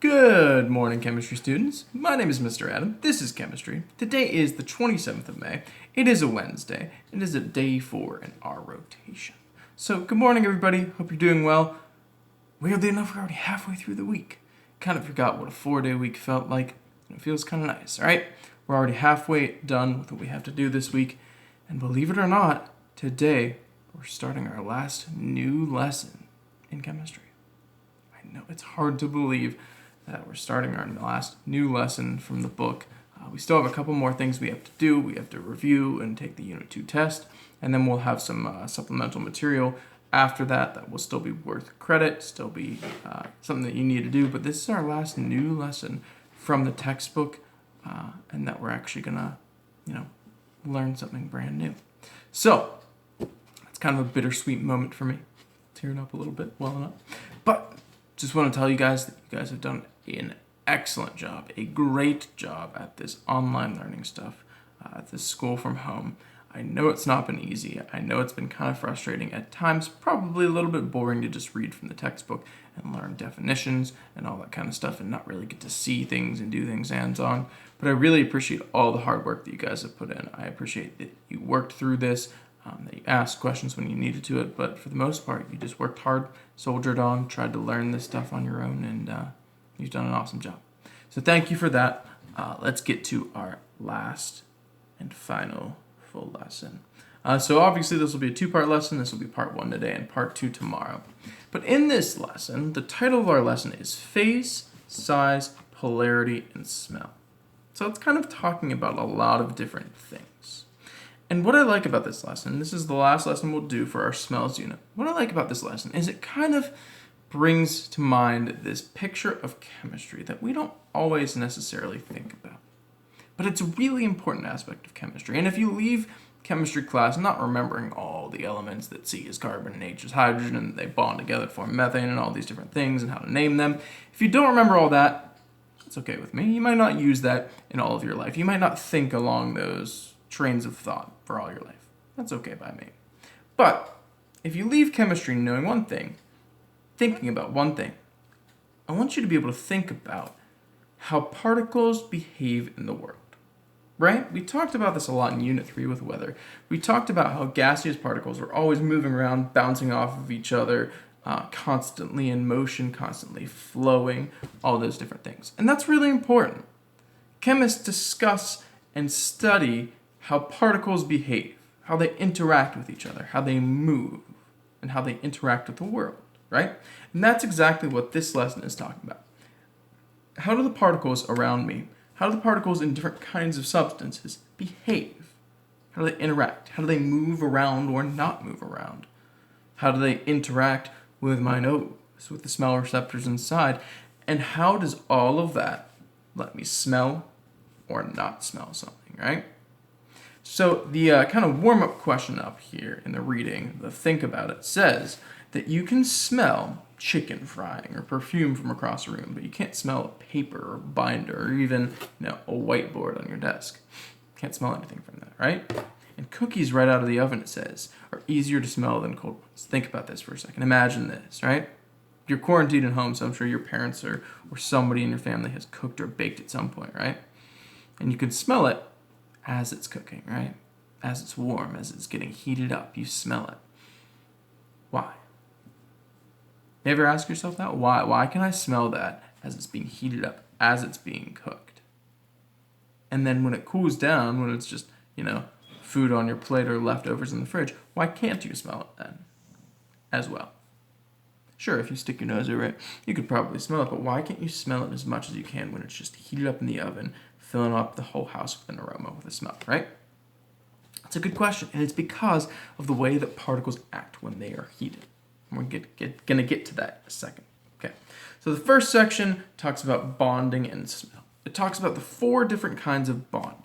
Good morning, chemistry students. My name is Mr. Adam. This is chemistry. Today is the 27th of May. It is a Wednesday. It is a day 4 in our rotation. So, good morning, everybody. Hope you're doing well. Weirdly enough, we're already halfway through the week. Kind of forgot what a 4-day week felt like. It feels kind of nice, right? We're already halfway done with what we have to do this week. And believe it or not, today we're starting our last new lesson in chemistry. I know it's hard to believe that we're starting our last new lesson from the book. We still have a couple more things we have to do. We have to review and take the Unit 2 test, and then we'll have some supplemental material after that will still be worth credit, still be something that you need to do. But this is our last new lesson from the textbook, and that we're actually gonna, learn something brand new. So it's kind of a bittersweet moment for me. Tearing up a little bit, welling up. But just want to tell you guys that you guys have done an excellent job, a great job at this online learning stuff, at this school from home. I know it's not been easy. I know it's been kind of frustrating at times, probably a little bit boring to just read from the textbook and learn definitions and all that kind of stuff and not really get to see things and do things hands-on. But I really appreciate all the hard work that you guys have put in. I appreciate that you worked through this, that you asked questions when you needed to it, but for the most part, you just worked hard, soldiered on, tried to learn this stuff on your own, and you've done an awesome job. So thank you for that. Let's get to our last and final full lesson. So obviously this will be a 2-part lesson. This will be part 1 today and part 2 tomorrow. But in this lesson, the title of our lesson is Phase, Size, Polarity, and Smell. So it's kind of talking about a lot of different things. And what I like about this lesson, this is the last lesson we'll do for our smells unit. What I like about this lesson is it kind of brings to mind this picture of chemistry that we don't always necessarily think about. But it's a really important aspect of chemistry. And if you leave chemistry class not remembering all the elements that C is carbon and H is hydrogen and they bond together to form methane and all these different things and how to name them, if you don't remember all that, it's okay with me. You might not use that in all of your life. You might not think along those trains of thought for all your life. That's okay by me. But if you leave chemistry knowing one thing, thinking about one thing, I want you to be able to think about how particles behave in the world. Right? We talked about this a lot in Unit 3 with weather. We talked about how gaseous particles are always moving around, bouncing off of each other, constantly in motion, constantly flowing, all those different things. And that's really important. Chemists discuss and study how particles behave, how they interact with each other, how they move, and how they interact with the world, right? And that's exactly what this lesson is talking about. How do the particles around me, how do the particles in different kinds of substances behave? How do they interact? How do they move around or not move around? How do they interact with my nose, with the smell receptors inside? And how does all of that let me smell or not smell something, right? So the kind of warm-up question up here in the reading, the think about it, says that you can smell chicken frying or perfume from across a room, but you can't smell a paper or binder or even a whiteboard on your desk. Can't smell anything from that, right? And cookies right out of the oven, it says, are easier to smell than cold ones. Think about this for a second. Imagine this, right? You're quarantined at home, so I'm sure your parents or somebody in your family has cooked or baked at some point, right? And you can smell it as it's cooking, right? As it's warm, as it's getting heated up, you smell it. Why? You ever ask yourself that? Why? Why can I smell that as it's being heated up, as it's being cooked? And then when it cools down, when it's just, food on your plate or leftovers in the fridge, why can't you smell it then as well? Sure, if you stick your nose over it, you could probably smell it, but why can't you smell it as much as you can when it's just heated up in the oven, filling up the whole house with an aroma, with a smell, right? That's a good question, and it's because of the way that particles act when they are heated. We're gonna get to that in a second. Okay, so the first section talks about bonding and smell. It talks about the 4 different kinds of bonding.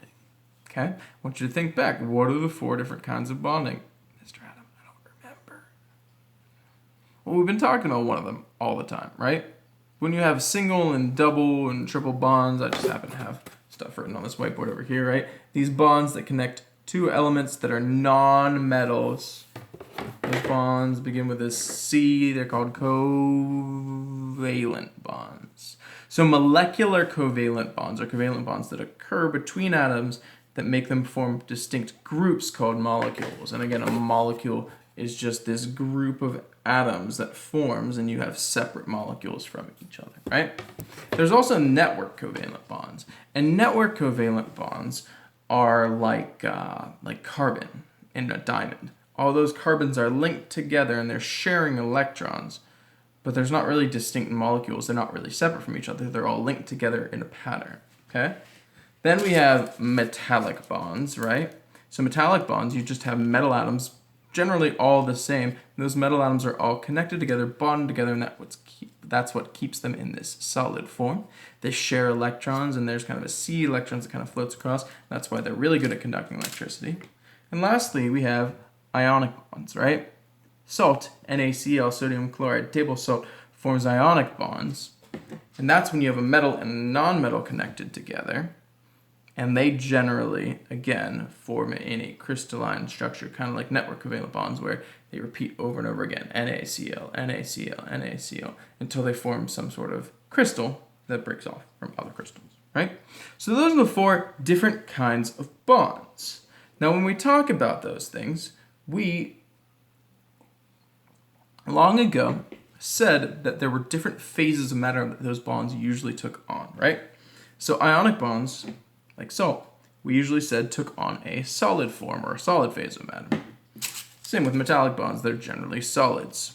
Okay, I want you to think back. What are the 4 different kinds of bonding? Mr. Adam, I don't remember. Well, we've been talking about one of them all the time, right? When you have single and double and triple bonds, I just happen to have stuff written on this whiteboard over here, right? These bonds that connect two elements that are non-metals. Those bonds begin with a C. They're called covalent bonds. So molecular covalent bonds are covalent bonds that occur between atoms that make them form distinct groups called molecules. And again, a molecule is just this group of atoms that forms, and you have separate molecules from each other, right? There's also network covalent bonds. And network covalent bonds are like carbon in a diamond. All those carbons are linked together and they're sharing electrons, but there's not really distinct molecules. They're not really separate from each other. They're all linked together in a pattern, okay? Then we have metallic bonds, right? So metallic bonds, you just have metal atoms, generally all the same. And those metal atoms are all connected together, bonded together, and that's what keeps them in this solid form. They share electrons, and there's kind of a C electrons that kind of floats across. That's why they're really good at conducting electricity. And lastly, we have ionic bonds, right? Salt, NaCl, sodium chloride, table salt, forms ionic bonds. And that's when you have a metal and a non-metal connected together. And they generally, again, form in a crystalline structure, kind of like network covalent bonds, where they repeat over and over again, NaCl, NaCl, NaCl, until they form some sort of crystal that breaks off from other crystals, right? So those are the four different kinds of bonds. Now, when we talk about those things, we long ago said that there were different phases of matter that those bonds usually took on, right? So ionic bonds, like salt, we usually said took on a solid form or a solid phase of matter. Same with metallic bonds, they're generally solids.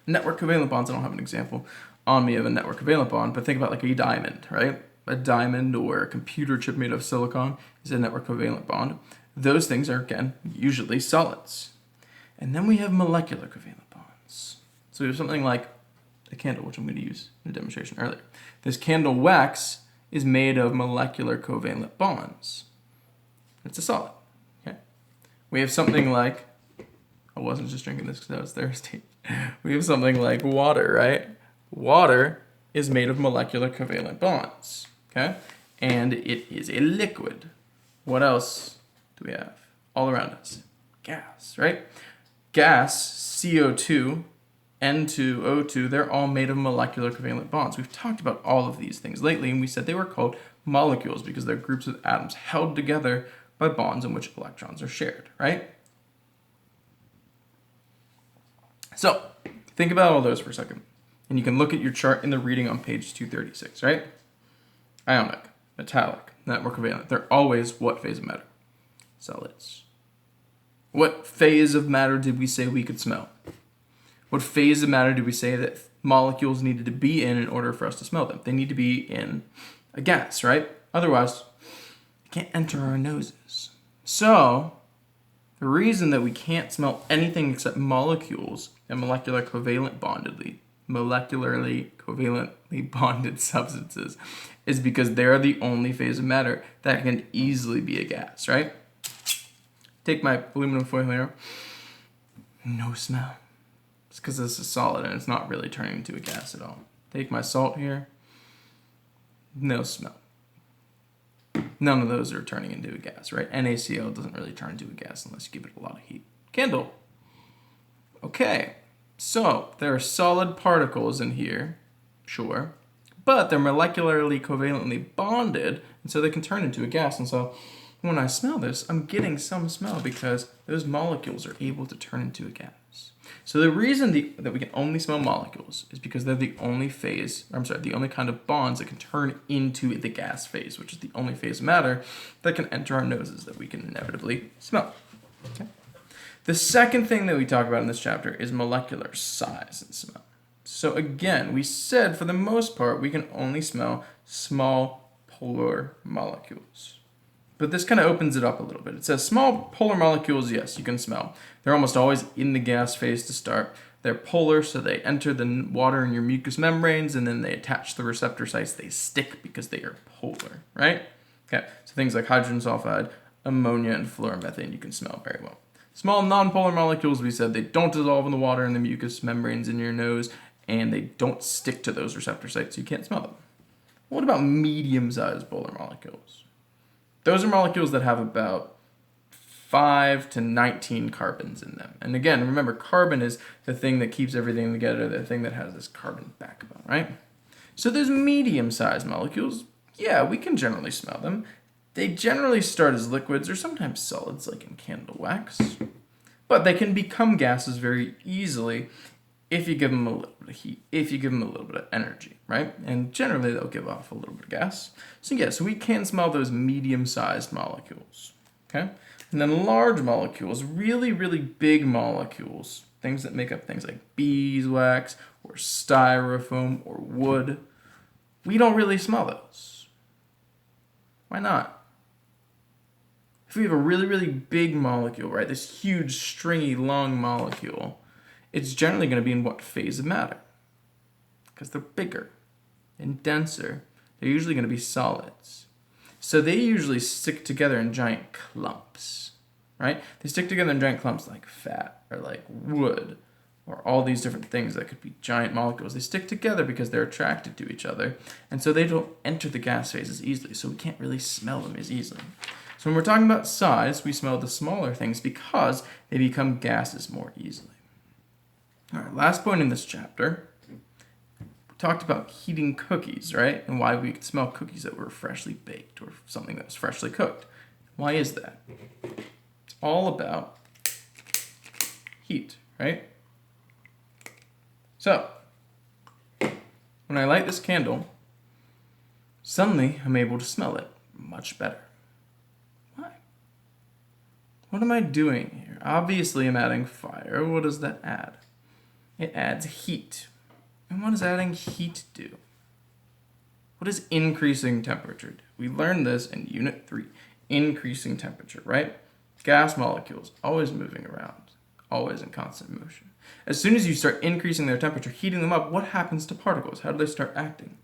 Network covalent bonds, I don't have an example on me of a network covalent bond, but think about like a diamond, right? A diamond or a computer chip made of silicon is a network covalent bond. Those things are, again, usually solids. And then we have molecular covalent bonds. So we have something like a candle, which I'm going to use in the demonstration earlier. This candle wax is made of molecular covalent bonds. It's a solid. Okay. We have something like, I wasn't just drinking this because I was thirsty. We have something like water, right? Water is made of molecular covalent bonds. Okay. And it is a liquid. What else do we have all around us? Gas, right? Gas, CO2, N2O2, they're all made of molecular covalent bonds. We've talked about all of these things lately, and we said they were called molecules because they're groups of atoms held together by bonds in which electrons are shared, right? So, think about all those for a second. And you can look at your chart in the reading on page 236, right? Ionic, metallic, network covalent. They're always what phase of matter? Solids. What phase of matter did we say we could smell? What phase of matter did we say that molecules needed to be in order for us to smell them? They need to be in a gas, right? Otherwise, they can't enter our noses. So, the reason that we can't smell anything except molecules and molecularly covalently bonded substances is because they're the only phase of matter that can easily be a gas, right? Take my aluminum foil here. No smell. It's because this is solid and it's not really turning into a gas at all. Take my salt here. No smell. None of those are turning into a gas, right? NaCl doesn't really turn into a gas unless you give it a lot of heat. Candle. Okay, so there are solid particles in here, sure, but they're molecularly covalently bonded, and so they can turn into a gas. And so when I smell this, I'm getting some smell because those molecules are able to turn into a gas. So the reason that we can only smell molecules is because they're the only the only kind of bonds that can turn into the gas phase, which is the only phase of matter that can enter our noses that we can inevitably smell. Okay. The second thing that we talk about in this chapter is molecular size and smell. So again, we said for the most part, we can only smell small polar molecules. But this kind of opens it up a little bit. It says small polar molecules, yes, you can smell. They're almost always in the gas phase to start. They're polar, so they enter the water in your mucous membranes, and then they attach the receptor sites. They stick because they are polar, right? Okay, so things like hydrogen sulfide, ammonia, and fluoromethane you can smell very well. Small non-polar molecules, we said they don't dissolve in the water and the mucous membranes in your nose, and they don't stick to those receptor sites, so you can't smell them. What about medium-sized polar molecules? Those are molecules that have about 5 to 19 carbons in them. And again, remember, carbon is the thing that keeps everything together, the thing that has this carbon backbone, right? So those medium-sized molecules, yeah, we can generally smell them. They generally start as liquids or sometimes solids, like in candle wax. But they can become gases very easily if you give them a little bit of heat, if you give them a little bit of energy, right? And generally, they'll give off a little bit of gas. So yeah, so we can smell those medium-sized molecules, okay? And then large molecules, really, really big molecules, things that make up things like beeswax or styrofoam or wood, we don't really smell those. Why not? If we have a really, really big molecule, right, this huge, stringy, long molecule, it's generally going to be in what phase of matter? Because they're bigger and denser. They're usually going to be solids. So they usually stick together in giant clumps, right? They stick together in giant clumps like fat or like wood or all these different things that could be giant molecules. They stick together because they're attracted to each other. And so they don't enter the gas phase as easily. So we can't really smell them as easily. So when we're talking about size, we smell the smaller things because they become gases more easily. All right, last point in this chapter, we talked about heating cookies, right? And why we could smell cookies that were freshly baked or something that was freshly cooked. Why is that? It's all about heat, right? So, when I light this candle, suddenly I'm able to smell it much better. Why? What am I doing here? Obviously, I'm adding fire. What does that add? It adds heat. And what does adding heat do? What does increasing temperature do? We learned this in Unit 3. Increasing temperature, right? Gas molecules, always moving around, always in constant motion. As soon as you start increasing their temperature, heating them up, what happens to particles? How do they start acting?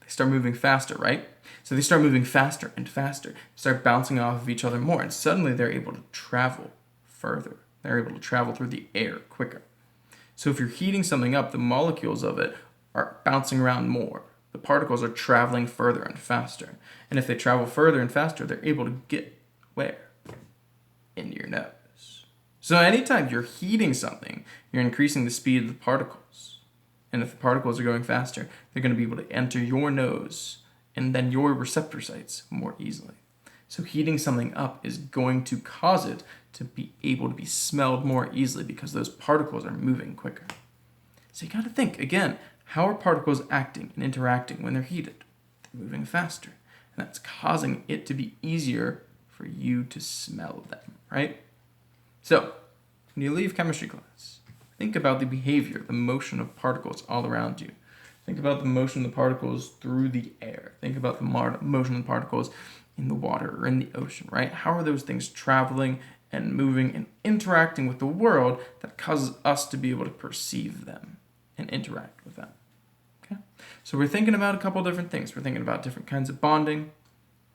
They start moving faster, right? So they start moving faster and faster, start bouncing off of each other more, and suddenly they're able to travel further. They're able to travel through the air quicker. So if you're heating something up, the molecules of it are bouncing around more. The particles are traveling further and faster. And if they travel further and faster, they're able to get where? Into your nose. So anytime you're heating something, you're increasing the speed of the particles. And if the particles are going faster, they're going to be able to enter your nose and then your receptor sites more easily. So heating something up is going to cause it to be able to be smelled more easily because those particles are moving quicker. So you got to think, again, how are particles acting and interacting when they're heated? They're moving faster. And that's causing it to be easier for you to smell them, right? So when you leave chemistry class, think about the behavior, the motion of particles all around you. Think about the motion of the particles through the air. Think about the motion of the particles in the water or in the ocean, right? How are those things traveling and moving and interacting with the world that causes us to be able to perceive them and interact with them? Okay? So we're thinking about a couple different things. We're thinking about different kinds of bonding,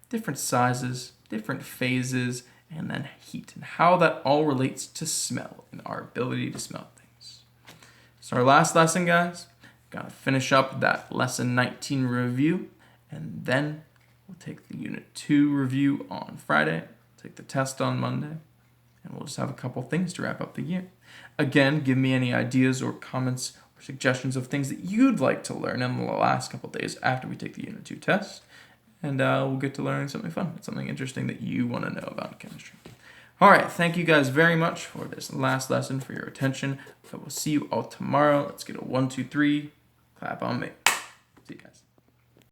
different sizes, different phases, and then heat, and how that all relates to smell and our ability to smell things. So our last lesson, guys, gotta finish up that lesson 19 review, and then we'll take the Unit 2 review on Friday, take the test on Monday, and we'll just have a couple things to wrap up the year. Again, give me any ideas or comments or suggestions of things that you'd like to learn in the last couple days after we take the Unit 2 test, and we'll get to learning something fun, something interesting that you want to know about chemistry. All right, thank you guys very much for this last lesson, for your attention. I will see you all tomorrow. Let's get a 1, 2, 3. Clap on me. See you guys.